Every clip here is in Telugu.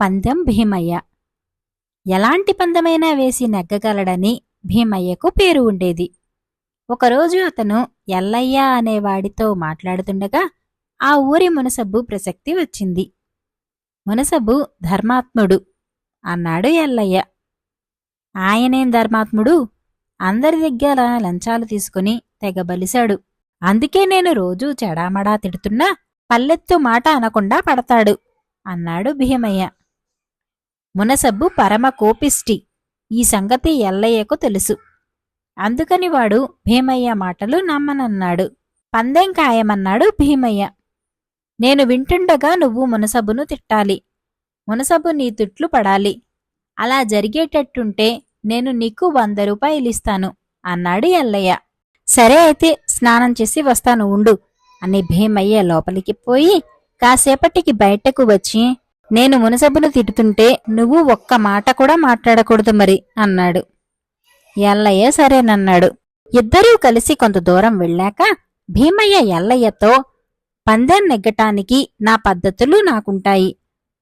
పందెం భీమయ్య. ఎలాంటి పందెమైనా వేసి నెగ్గగలడని భీమయ్యకు పేరు ఉండేది. ఒకరోజు అతను ఎల్లయ్య అనేవాడితో మాట్లాడుతుండగా ఆ ఊరి మునసబు ప్రసక్తి వచ్చింది. మునసబు ధర్మాత్ముడు అన్నాడు ఎల్లయ్య. ఆయనేం ధర్మాత్ముడు, అందరి దగ్గర లంచాలు తీసుకుని తెగ బలిశాడు. అందుకే నేను రోజూ చెడామడా తిడుతున్నా పల్లెత్తు మాట అనకుండా పడతాడు అన్నాడు భీమయ్య. మునసబ్బు పరమ కోపిష్టి. ఈ సంగతి ఎల్లయ్యకు తెలుసు. అందుకని వాడు భీమయ్య మాటలు నమ్మనన్నాడు. పందెం ఖాయమన్నాడు భీమయ్య. నేను వింటుండగా నువ్వు మునసబును తిట్టాలి. మునసబు నీ తిట్లు పడాలి. అలా జరిగేటట్టుంటే నేను నీకు 100 రూపాయలిస్తాను అన్నాడు ఎల్లయ్య. సరే అయితే స్నానం చేసి వస్తాను ఉండు అని భీమయ్య లోపలికి పోయి కాసేపటికి బయటకు వచ్చి, నేను మునసబును తిడుతుంటే నువ్వు ఒక్క మాట కూడా మాట్లాడకూడదు మరి అన్నాడు. ఎల్లయ్య సరేనన్నాడు. ఇద్దరూ కలిసి కొంత దూరం వెళ్ళాక భీమయ్య ఎల్లయ్యతో, పందెం నెగ్గటానికి నా పద్ధతులు నాకుంటాయి.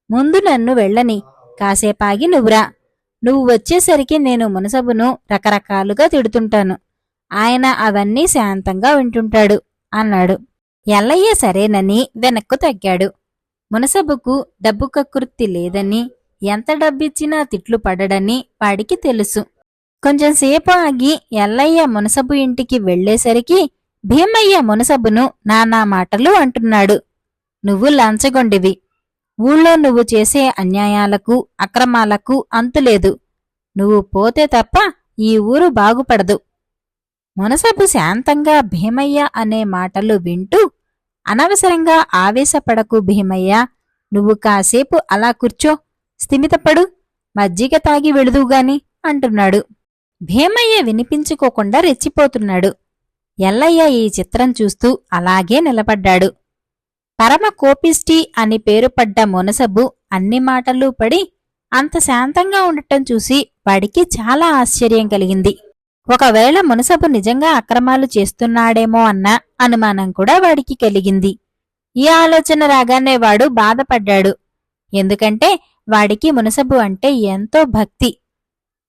ముందు నన్ను వెళ్ళని, కాసేపాగి నువ్వురా. నువ్వు వచ్చేసరికి నేను మునసబును రకరకాలుగా తిడుతుంటాను. ఆయన అవన్నీ శాంతంగా వింటుంటాడు అన్నాడు. ఎల్లయ్య సరేనని వెనక్కు తగ్గాడు. మునసబుకు డబ్బు కక్కుర్తి లేదని, ఎంత డబ్బిచ్చినా తిట్లు పడడని వాడికి తెలుసు. కొంచెంసేపు ఆగి ఎల్లయ్య మునసబు ఇంటికి వెళ్లేసరికి భీమయ్య మునసబును నానా మాటలు అంటున్నాడు. నువ్వు లంచగొండివి. ఊళ్ళో నువ్వు చేసే అన్యాయాలకు అక్రమాలకు అంతులేదు. నువ్వు పోతే తప్ప ఈ ఊరు బాగుపడదు. మునసబు శాంతంగా భీమయ్య అనే మాటలు వింటూ, అనవసరంగా ఆవేశపడకు భీమయ్య, నువ్వు కాసేపు అలా కూర్చో, స్థిమితపడు, మజ్జిగ తాగి వెళుదువుగాని అంటున్నాడు. భీమయ్య వినిపించుకోకుండా రెచ్చిపోతున్నాడు. ఎల్లయ్య ఈ చిత్రం చూస్తూ అలాగే నిలబడ్డాడు. పరమ కోపిష్టి అని పేరుపడ్డ మునసబు అన్ని మాటలు పడి అంత శాంతంగా ఉండటం చూసి వాడికి చాలా ఆశ్చర్యం కలిగింది. ఒకవేళ మునసబు నిజంగా అక్రమాలు చేస్తున్నాడేమో అన్న అనుమానం కూడా వాడికి కలిగింది. ఈ ఆలోచన రాగానే వాడు బాధపడ్డాడు. ఎందుకంటే వాడికి మునసబు అంటే ఎంతో భక్తి.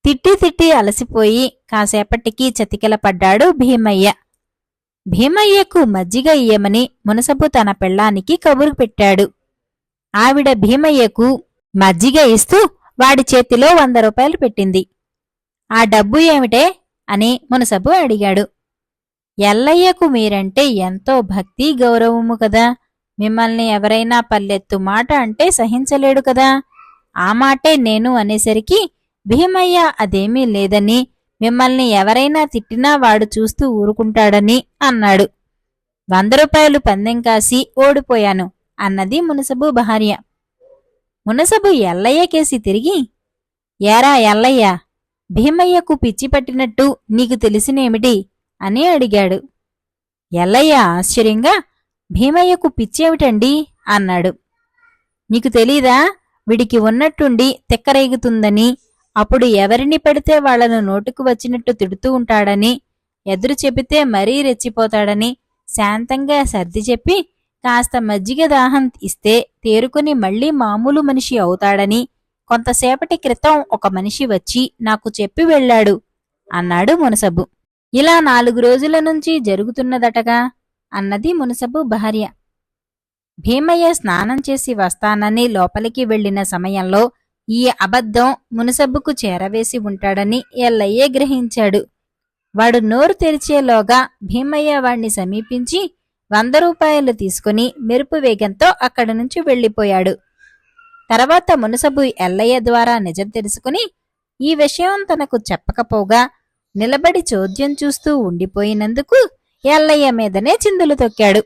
తిట్టి తిట్టి అలసిపోయి కాసేపటికి చతికిల పడ్డాడు భీమయ్య. భీమయ్యకు మజ్జిగ ఇయ్యమని మునసబు తన పెళ్ళానికి కబురు పెట్టాడు. ఆవిడ భీమయ్యకు మజ్జిగ ఇస్తూ వాడి చేతిలో 100 రూపాయలు పెట్టింది. ఆ డబ్బు ఏమిటే అని మునసబు అడిగాడు. ఎల్లయ్యకు మీరంటే ఎంతో భక్తి గౌరవము కదా, మిమ్మల్ని ఎవరైనా పల్లెత్తు మాట అంటే సహించలేడు కదా. ఆ మాటే నేను అనేసరికి భీమయ్య అదేమీ లేదని, మిమ్మల్ని ఎవరైనా తిట్టినా వాడు చూస్తూ ఊరుకుంటాడని అన్నాడు. 100 రూపాయలు పందెం కాసి ఓడిపోయాను అన్నది మునసబు భార్య. మునసబు ఎల్లయ్య కేసి తిరిగి, ఏరా ఎల్లయ్య, భీమయ్యకు పిచ్చి పట్టినట్టు నీకు తెలిసినేమిటి అని అడిగాడు. ఎల్లయ్య ఆశ్చర్యంగా, భీమయ్యకు పిచ్చేమిటండి అన్నాడు. నీకు తెలీదా, విడికి ఉన్నట్టుండి తెక్కరేగుతుందని, అప్పుడు ఎవరిని పెడితే వాళ్లను నోటుకు వచ్చినట్టు తిడుతూ ఉంటాడని, ఎదురు చెబితే మరీ రెచ్చిపోతాడని శాంతంగా సర్ది చెప్పి కాస్త మజ్జిగ దాహం ఇస్తే తేరుకుని మళ్లీ మామూలు మనిషి అవుతాడని కొంతసేపటి క్రితం ఒక మనిషి వచ్చి నాకు చెప్పి వెళ్లాడు అన్నాడు మునసబు. ఇలా 4 రోజుల నుంచి జరుగుతున్నదటగా అన్నది మునసబు భార్య. భీమయ్య స్నానం చేసి వస్తానని లోపలికి వెళ్లిన సమయంలో ఈ అబద్ధం మునసబ్బుకు చేరవేసి ఉంటాడని ఎల్లయ్య గ్రహించాడు. వాడు నోరు తెరిచేలోగా భీమయ్య వాణ్ణి సమీపించి 100 రూపాయలు తీసుకుని మెరుపు వేగంతో అక్కడి నుంచి వెళ్లిపోయాడు. తర్వాత మునసబు ఎల్లయ్య ద్వారా నిజం తెలుసుకుని ఈ విషయం తనకు చెప్పకపోగా నిలబడి చోద్యం చూస్తూ ఉండిపోయినందుకు ఎల్లయ్య మీదనే చిందులు తొక్కాడు.